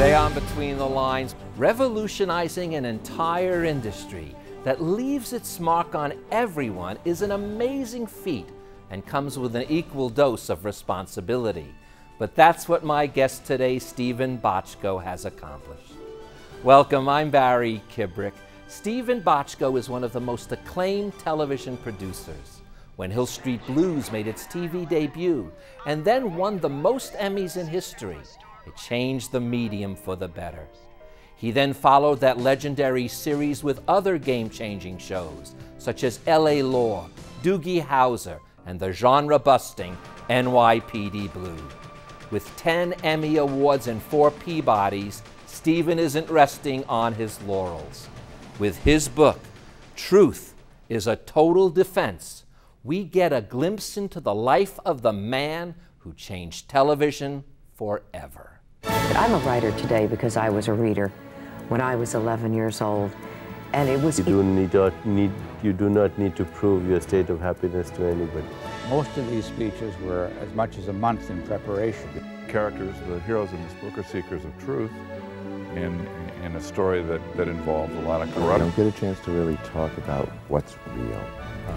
Today on Between the Lines, revolutionizing an entire industry that leaves its mark on everyone is an amazing feat and comes with an equal dose of responsibility. But that's what my guest today, Stephen Bochco, has accomplished. Welcome, I'm Barry Kibrick. Stephen Bochco is one of the most acclaimed television producers. When Hill Street Blues made its TV debut and then won the most Emmys in history, it changed the medium for the better. He then followed that legendary series with other game-changing shows, such as LA Law, Doogie Howser, and the genre-busting NYPD Blue. With 10 Emmy Awards and 4 Peabodys, Stephen isn't resting on his laurels. With his book, Truth is a Total Defense, we get a glimpse into the life of the man who changed television forever. I'm a writer today because I was a reader when I was 11 years old, and it was... You do not need to prove your state of happiness to anybody. Most of these speeches were as much as a month in preparation. Characters, the heroes in this book, are seekers of truth in a story that involves a lot of corruption. You don't get a chance to really talk about what's real,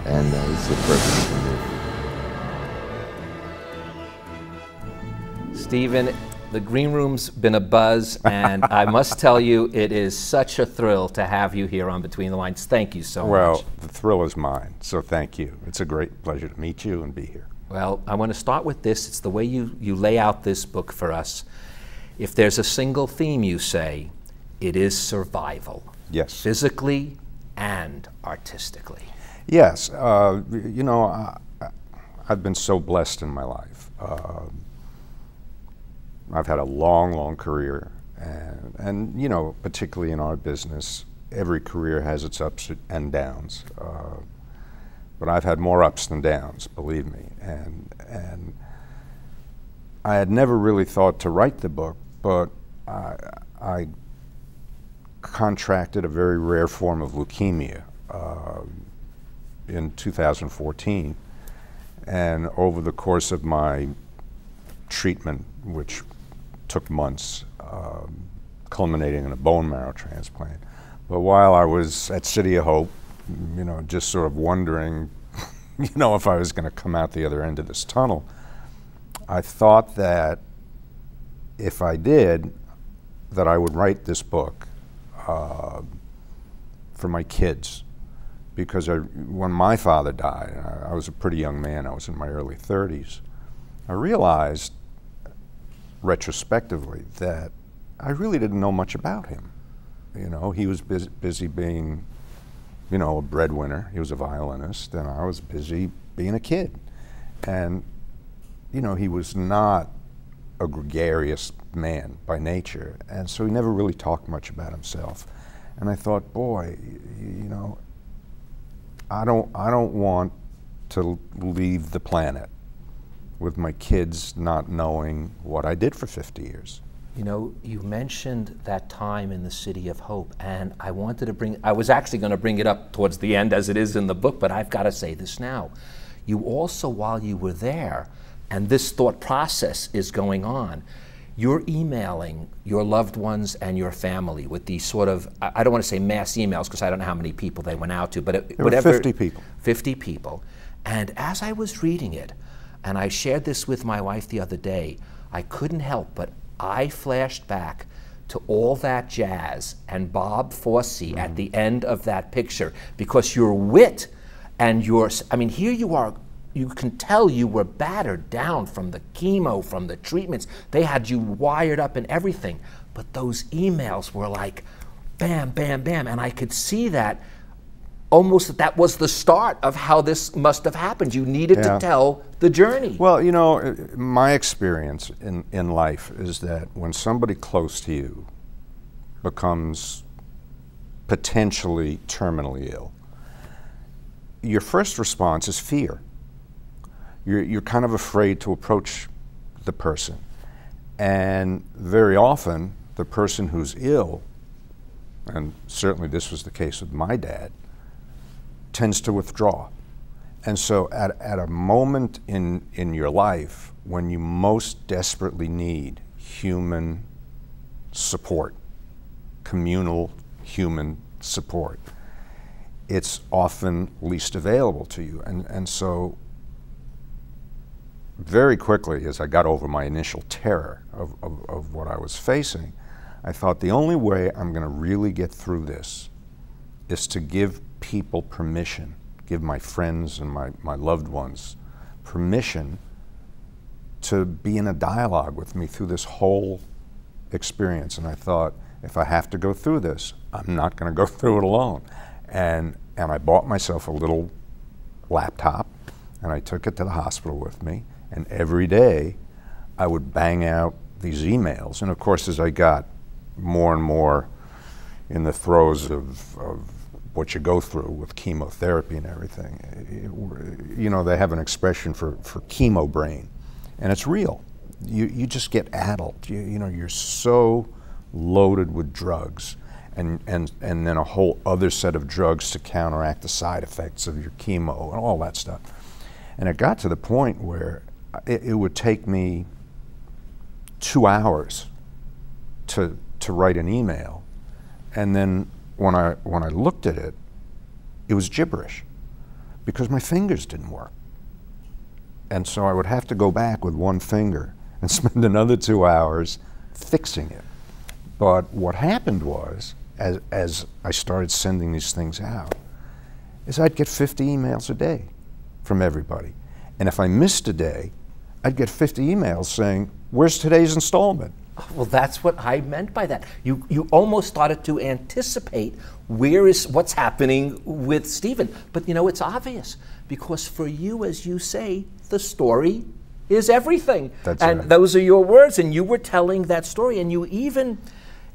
and it's the perfect for me. Stephen, the green room's been a buzz, and I must tell you, it is such a thrill to have you here on Between the Lines. Thank you so much. Well, the thrill is mine, so thank you. It's a great pleasure to meet you and be here. Well, I want to start with this. It's the way you lay out this book for us. If there's a single theme, you say, it is survival. Yes. Physically and artistically. Yes. You know, I've been so blessed in my life. I've had a long, long career, and you know, particularly in our business, every career has its ups and downs. But I've had more ups than downs, believe me. And I had never really thought to write the book, but I contracted a very rare form of leukemia in 2014, and over the course of my treatment, which took months, culminating in a bone marrow transplant. But while I was at City of Hope, you know, just sort of wondering, you know, if I was going to come out the other end of this tunnel, I thought that if I did, that I would write this book for my kids. Because when my father died, I was a pretty young man, I was in my early 30s, I realized retrospectively that I really didn't know much about him. You know, he was busy being, you know, a breadwinner. He was a violinist, and I was busy being a kid. And, you know, he was not a gregarious man by nature, and so he never really talked much about himself. And I thought, boy, you know, I don't want to leave the planet with my kids not knowing what I did for 50 years. You know, you mentioned that time in the City of Hope, and I wanted to I was actually going to bring it up towards the end as it is in the book, but I've got to say this now. You also, while you were there, and this thought process is going on, you're emailing your loved ones and your family with these sort of, I don't want to say mass emails because I don't know how many people they went out to, but There were 50 people. 50 people. And as I was reading it, and I shared this with my wife the other day, I couldn't help but I flashed back to all that jazz and Bob Fosse at the end of that picture, because your wit and your, I mean, here you are, you can tell you were battered down from the chemo, from the treatments. They had you wired up and everything, but those emails were like bam, bam, bam, and I could see that almost that was the start of how this must have happened. You needed to tell the journey. Well, you know, my experience in life is that when somebody close to you becomes potentially terminally ill, your first response is fear. You're kind of afraid to approach the person. And very often, the person who's ill, and certainly this was the case with my dad, tends to withdraw. And so at a moment in your life when you most desperately need human support, communal human support. It's often least available to you. And so very quickly, as I got over my initial terror of what I was facing, I thought the only way I'm going to really get through this is to give people permission, give my friends and my loved ones permission to be in a dialogue with me through this whole experience. And I thought, if I have to go through this, I'm not going to go through it alone. And I bought myself a little laptop, and I took it to the hospital with me. And every day, I would bang out these emails. And of course, as I got more and more in the throes of what you go through with chemotherapy and everything, you know, they have an expression for chemo brain, and it's real. You just get addled. You know, you're so loaded with drugs, and then a whole other set of drugs to counteract the side effects of your chemo and all that stuff. And it got to the point where it would take me 2 hours to write an email, and then when I looked at it, it was gibberish because my fingers didn't work. And so I would have to go back with one finger and spend another 2 hours fixing it. But what happened was, as I started sending these things out, is I'd get 50 emails a day from everybody. And if I missed a day, I'd get 50 emails saying, "Where's today's installment?" Well, that's what I meant by that. You almost started to anticipate what's happening with Stephen. But you know, it's obvious, because for you, as you say, the story is everything. That's and right. Those are your words, and you were telling that story. And you even,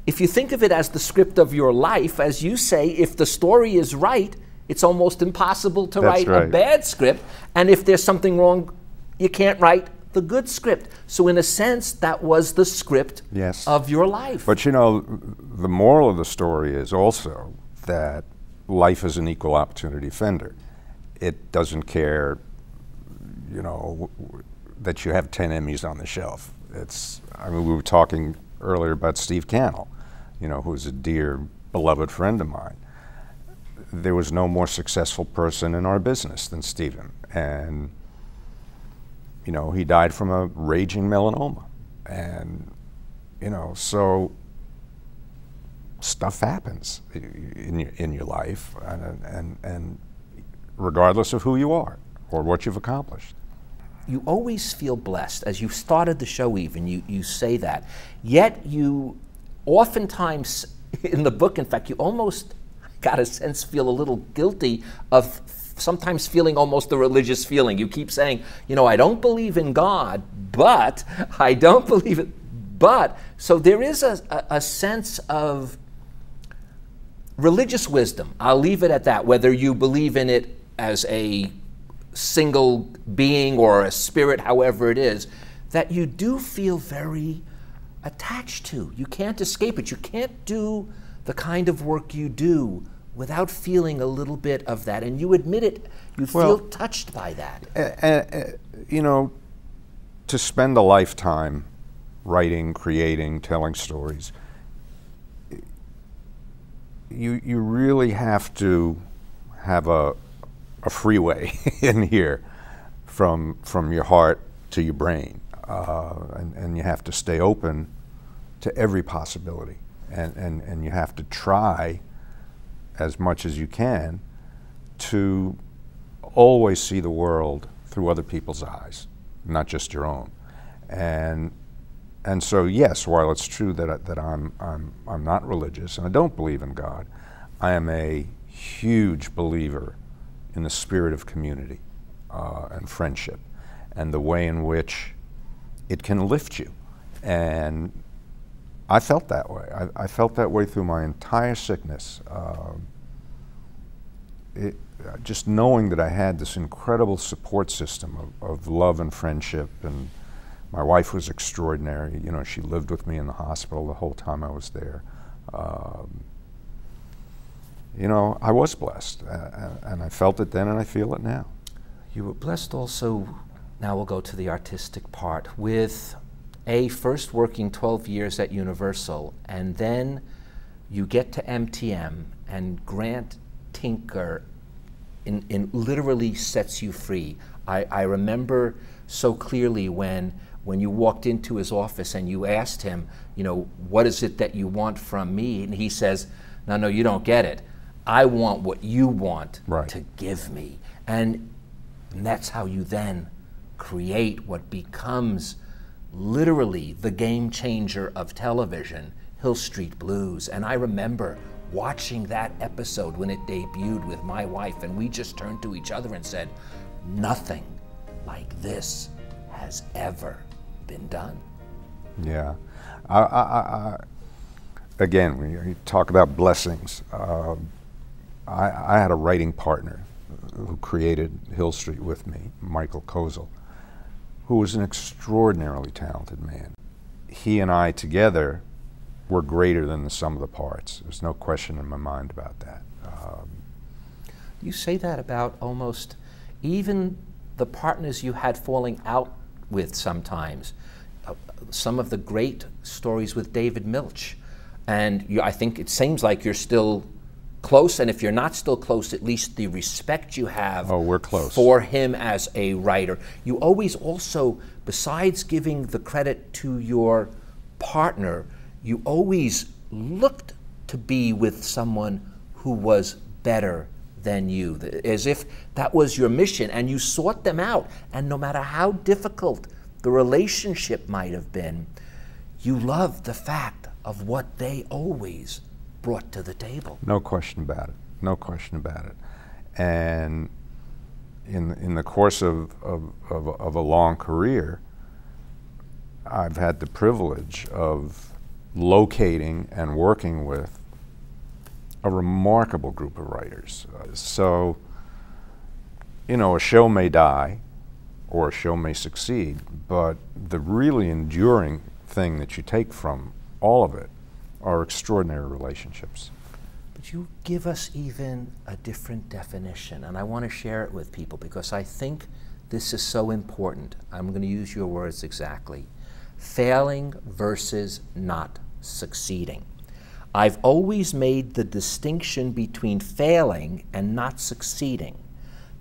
if you think of it as the script of your life, as you say, if the story is right, it's almost impossible to That's write right. a bad script. And if there's something wrong, you can't write the good script. So in a sense, that was the script Yes. of your life. But you know, the moral of the story is also that life is an equal opportunity offender. It doesn't care, you know, that you have 10 Emmys on the shelf. I mean, we were talking earlier about Steve Cannell, you know, who's a dear, beloved friend of mine. There was no more successful person in our business than Stephen. And you know, he died from a raging melanoma. And, you know, so stuff happens in your life, and regardless of who you are or what you've accomplished. You always feel blessed. As you started the show even, you say that. Yet you oftentimes, in the book, in fact, you almost got a sense, feel a little guilty of sometimes feeling almost a religious feeling. You keep saying, you know, I don't believe in God, but I don't believe it, but. So there is a sense of religious wisdom. I'll leave it at that, whether you believe in it as a single being or a spirit, however it is, that you do feel very attached to. You can't escape it. You can't do the kind of work you do without feeling a little bit of that. And you admit it, you feel touched by that. You know, to spend a lifetime writing, creating, telling stories, you really have to have a freeway in here from your heart to your brain. And you have to stay open to every possibility. And you have to try as much as you can to always see the world through other people's eyes, not just your own. And so yes, while it's true that I'm not religious and I don't believe in God, I am a huge believer in the spirit of community and friendship and the way in which it can lift you. And I felt that way. I felt that way through my entire sickness. Just knowing that I had this incredible support system of love and friendship, and my wife was extraordinary. You know, she lived with me in the hospital the whole time I was there. You know, I was blessed, and I felt it then, and I feel it now. You were blessed also, now we'll go to the artistic part, with first working 12 years at Universal, and then you get to MTM, and Grant Tinker literally sets you free. I remember so clearly when you walked into his office and you asked him, you know, what is it that you want from me? And he says, no, you don't get it. I want what you want to give me. And that's how you then create what becomes literally the game changer of television, Hill Street Blues. And I remember watching that episode when it debuted with my wife, and we just turned to each other and said, nothing like this has ever been done. Yeah. Again, when you talk about blessings, I had a writing partner who created Hill Street with me, Michael Kozel, who was an extraordinarily talented man. He and I together were greater than the sum of the parts. There's no question in my mind about that. You say that about almost even the partners you had falling out with sometimes. Some of the great stories with David Milch. And I think it seems like you're still close, and if you're not still close, at least the respect you have we're close. For him as a writer. You always also, besides giving the credit to your partner, you always looked to be with someone who was better than you, as if that was your mission, and you sought them out. And no matter how difficult the relationship might have been, you loved the fact of what they always brought to the table. No question about it. No question about it. And in the course of a long career, I've had the privilege of locating and working with a remarkable group of writers. So, you know, a show may die or a show may succeed, but the really enduring thing that you take from all of it are extraordinary relationships. But you give us even a different definition, and I want to share it with people because I think this is so important. I'm going to use your words exactly. Failing versus not succeeding. I've always made the distinction between failing and not succeeding.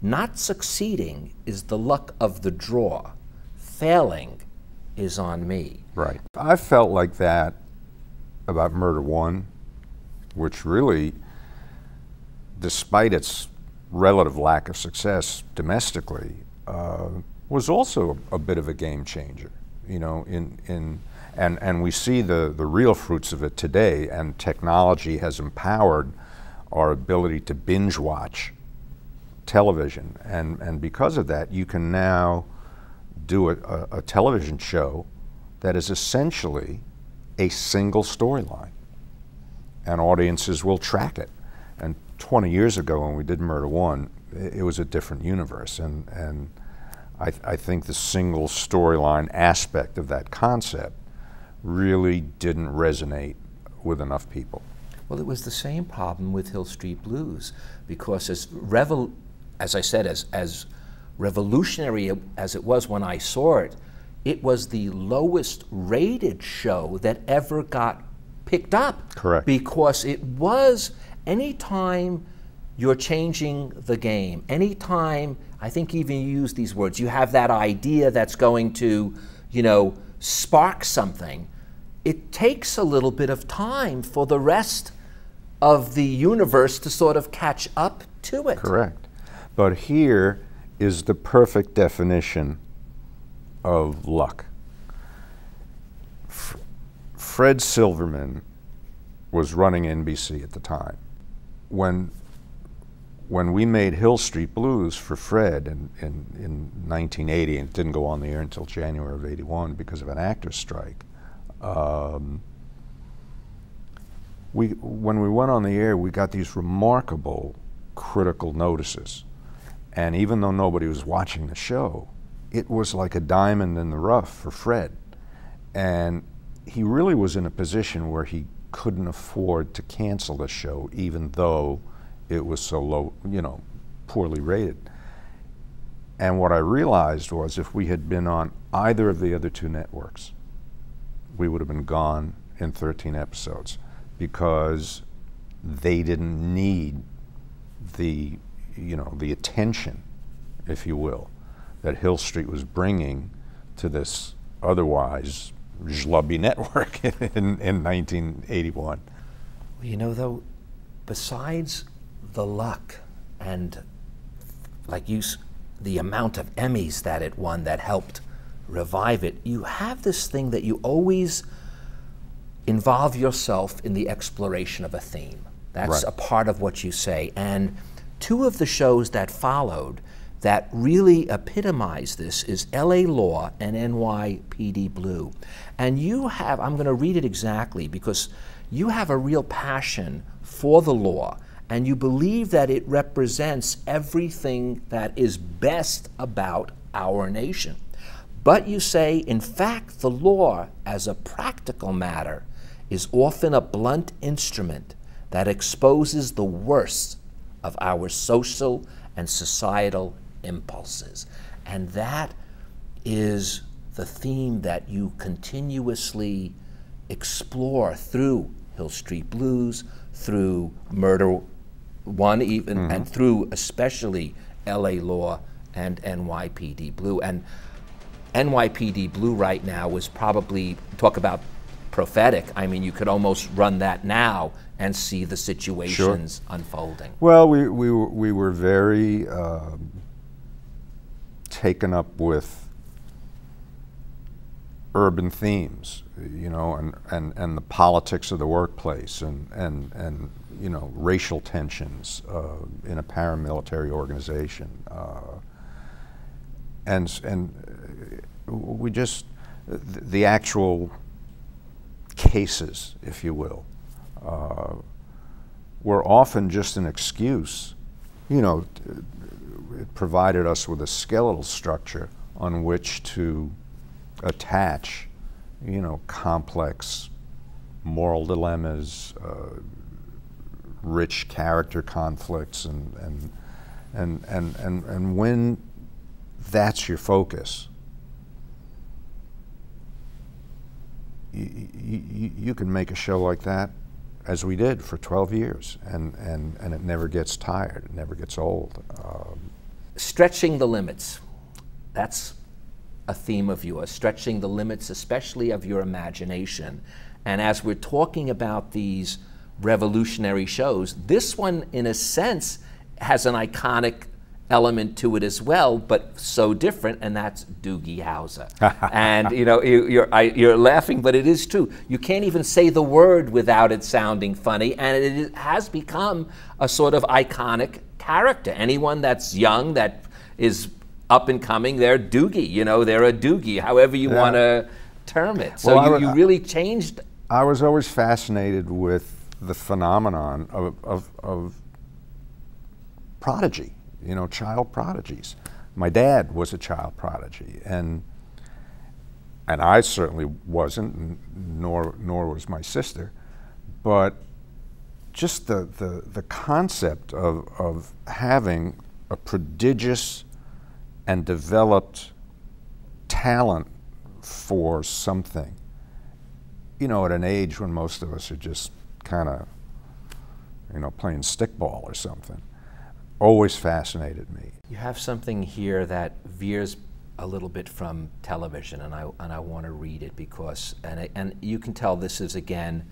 Not succeeding is the luck of the draw. Failing is on me. Right. I felt like that about Murder One, which really, despite its relative lack of success domestically, was also a bit of a game changer. You know, and we see the real fruits of it today, and technology has empowered our ability to binge watch television, and because of that, you can now do a television show that is essentially a single storyline, and audiences will track it. And 20 years ago when we did Murder One, it was a different universe, and I think the single storyline aspect of that concept really didn't resonate with enough people. Well, it was the same problem with Hill Street Blues, because as I said, as revolutionary as it was when I saw it, it was the lowest rated show that ever got picked up. Correct. Because it was, anytime you're changing the game, anytime, I think even you use these words, you have that idea that's going to, you know, spark something, it takes a little bit of time for the rest of the universe to sort of catch up to it. Correct. But here is the perfect definition of luck. Fred Silverman was running NBC at the time. When we made Hill Street Blues for Fred in 1980, and it didn't go on the air until January of '81 because of an actor's strike, when we went on the air, we got these remarkable critical notices. And even though nobody was watching the show, it was like a diamond in the rough for Fred. And he really was in a position where he couldn't afford to cancel the show, even though it was so low, you know, poorly rated. And what I realized was if we had been on either of the other two networks, we would have been gone in 13 episodes, because they didn't need the, the attention, if you will, that Hill Street was bringing to this otherwise schlubby network in 1981. Well, though, besides the luck and, the amount of Emmys that it won that helped revive it, you have this thing that you always involve yourself in the exploration of a theme. That's Right. a part of what you say. And two of the shows that followed that really epitomize this is LA Law and NYPD Blue. And you have, I'm going to read it exactly, because you have a real passion for the law, and you believe that it represents everything that is best about our nation. But you say, in fact, the law, as a practical matter, is often a blunt instrument that exposes the worst of our social and societal impulses. And that is the theme that you continuously explore through Hill Street Blues, through Murder One even, and through especially LA Law and NYPD Blue. And NYPD Blue right now is probably, talk about prophetic, I mean, you could almost run that now and see the situations unfolding. Well, we were very taken up with urban themes, and the politics of the workplace, and racial tensions in a paramilitary organization, and we just, the actual cases, if you will, were often just an excuse. It provided us with a skeletal structure on which to attach, complex moral dilemmas, rich character conflicts, and when that's your focus, you can make a show like that, as we did for 12 years, and it never gets tired, it never gets old. Stretching the limits, that's a theme of yours, stretching the limits especially of your imagination. And as we're talking about these revolutionary shows, this one in a sense has an iconic element to it as well, but so different, and that's Doogie Howser. And you're laughing, but it is true. You can't even say the word without it sounding funny, and it has become a sort of iconic character. Anyone that's young, that is up and coming, they're Doogie. They're a Doogie, however you want to term it. So well, you really changed. I was always fascinated with the phenomenon of prodigy. Child prodigies. My dad was a child prodigy, and I certainly wasn't, nor was my sister. But just the concept of having a prodigious and developed talent for something, at an age when most of us are just kind of, playing stickball or something, always fascinated me. You have something here that veers a little bit from television, and I want to read it because, and you can tell this is, again,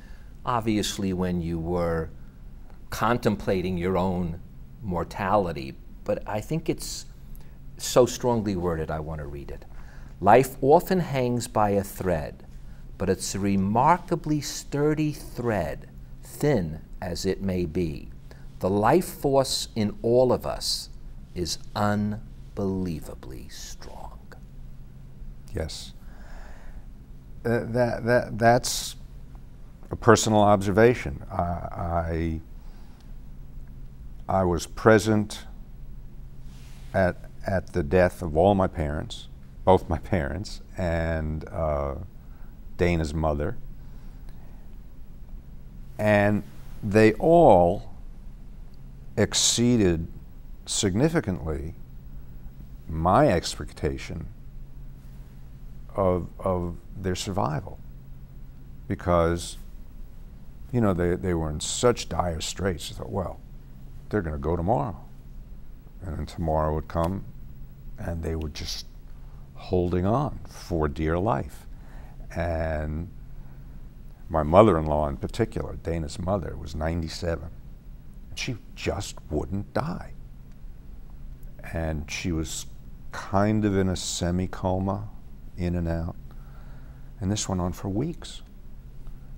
obviously when you were contemplating your own mortality, but I think it's so strongly worded, I want to read it. Life often hangs by a thread, but it's a remarkably sturdy thread, thin as it may be. The life force in all of us is unbelievably strong. Yes. That's a personal observation. I was present at the death of all my parents, both my parents, and Dana's mother. And they all exceeded significantly my expectation of their survival. because, you know, they were in such dire straits. I thought, well, they're going to go tomorrow. And then tomorrow would come, and they were just holding on for dear life. And my mother-in-law in particular, Dana's mother, was 97. She just wouldn't die. And she was kind of in a semi-coma, in and out. And this went on for weeks.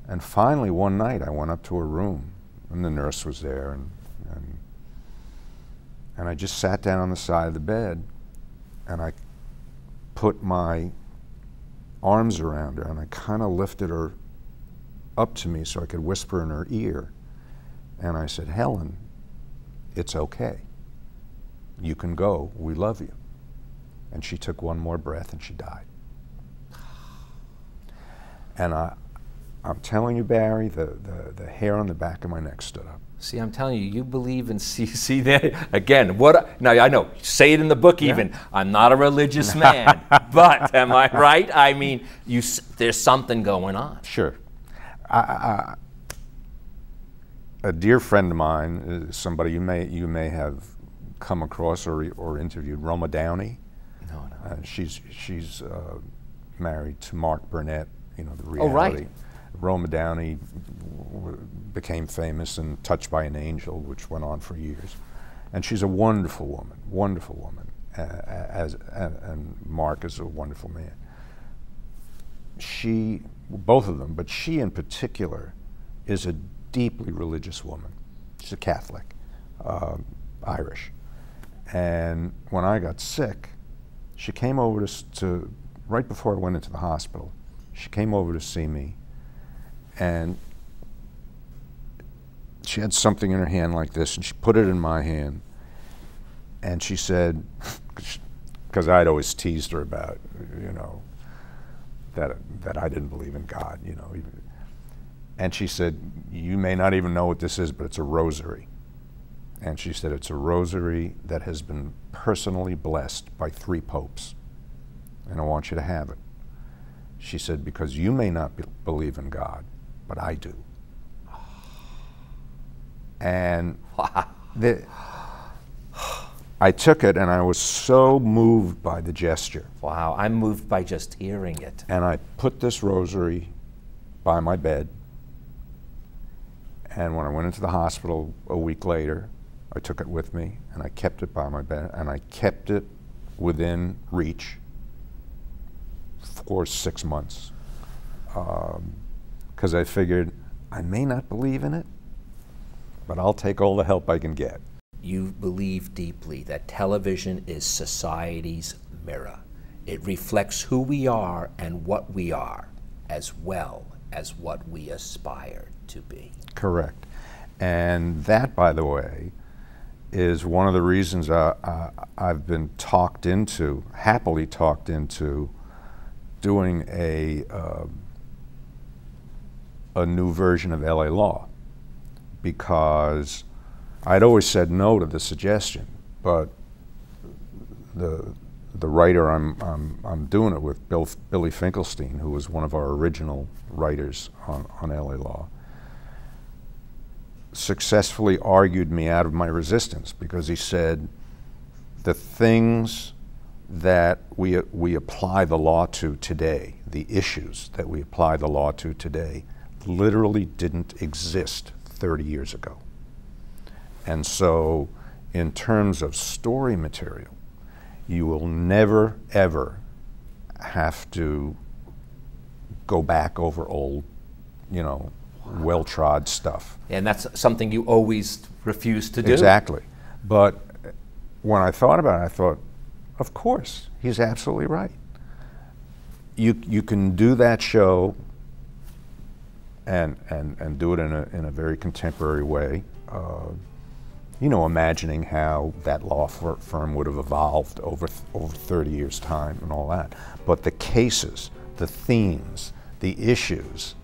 And finally, one night, I went up to her room, and the nurse was there, and I just sat down on the side of the bed, and I put my arms around her, and I kind of lifted her up to me so I could whisper in her ear. And I said, Helen, it's okay. You can go. We love you. And she took one more breath, and she died. And I'm telling you, Barry, the hair on the back of my neck stood up. See, I'm telling you, you believe in see that again. Now I know, say it in the book even. Yeah. I'm not a religious man, but am I right? I mean, there's something going on. Sure. A dear friend of mine, somebody you may have come across or interviewed, Roma Downey. No. She's married to Mark Burnett. You know, the reality. Oh, right. Roma Downey became famous in Touched by an Angel, which went on for years. And she's a wonderful woman, and Mark is a wonderful man. Both of them, but she in particular, is a deeply religious woman. She's a Catholic, Irish. And when I got sick, she came over to right before I went into the hospital, she came over to see me, and she had something in her hand like this, and she put it in my hand, and she said, because I'd always teased her about, you know, that I didn't believe in God, you know. And she said, you may not even know what this is, but it's a rosary. And she said, it's a rosary that has been personally blessed by 3 popes, and I want you to have it. She said, because you may not believe in God, but I do. And I took it, and I was so moved by the gesture. Wow, I'm moved by just hearing it. And I put this rosary by my bed, and when I went into the hospital a week later, I took it with me, and I kept it by my bed, and I kept it within reach for 6 months, because I figured I may not believe in it, but I'll take all the help I can get. You believe deeply that television is society's mirror. It reflects who we are and what we are, as well as what we aspire to be. Correct. And that, by the way, is one of the reasons I've been happily talked into doing a new version of LA Law, because I'd always said no to the suggestion, but the writer I'm doing it with, Billy Finkelstein, who was one of our original writers on LA Law, successfully argued me out of my resistance, because he said the things that we apply the law to today, the issues that we apply the law to today, literally didn't exist 30 years ago. And so in terms of story material, you will never, ever have to go back over old, you know, well-trod stuff. And that's something you always refuse to do. Exactly. But when I thought about it, I thought, of course, he's absolutely right. You can do that show and do it in a very contemporary way. You know, imagining how that law firm would have evolved over 30 years' time and all that. But the cases, the themes, the issues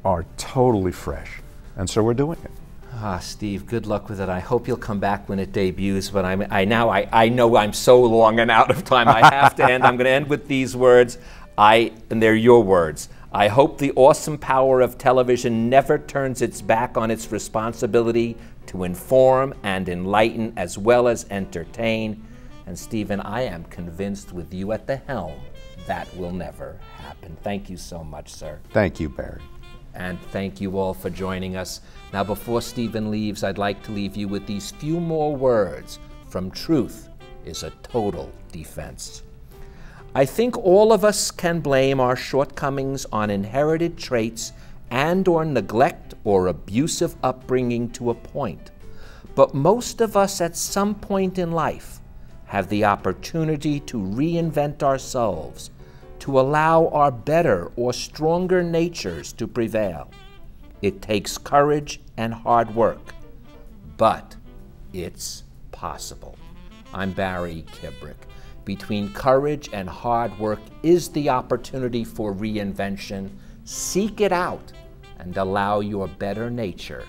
are totally fresh. And so we're doing it. Ah, Steve, good luck with it. I hope you'll come back when it debuts, but I know I'm so long and out of time. I have to end. I'm going to end with these words, and they're your words. I hope the awesome power of television never turns its back on its responsibility to inform and enlighten as well as entertain. And Stephen, I am convinced with you at the helm, that will never happen. Thank you so much, sir. Thank you, Barry. And thank you all for joining us. Now, before Stephen leaves, I'd like to leave you with these few more words from Truth is a Total Defense. I think all of us can blame our shortcomings on inherited traits and or neglect or abusive upbringing to a point. But most of us at some point in life have the opportunity to reinvent ourselves, to allow our better or stronger natures to prevail. It takes courage and hard work, but it's possible. I'm Barry Kibrick. Between courage and hard work is the opportunity for reinvention. Seek it out and allow your better nature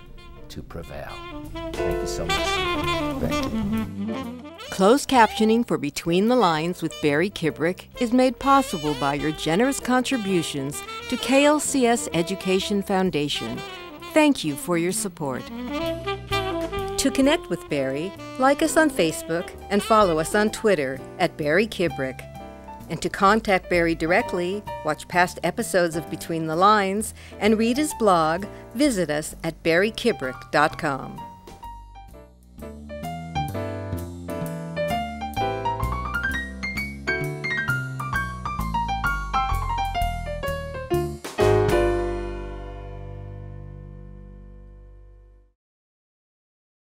to prevail. Thank you so much. Thank you. Closed captioning for Between the Lines with Barry Kibrick is made possible by your generous contributions to KLCS Education Foundation. Thank you for your support. To connect with Barry, like us on Facebook and follow us on Twitter at Barry Kibrick. And to contact Barry directly, watch past episodes of Between the Lines, and read his blog, visit us at barrykibrick.com.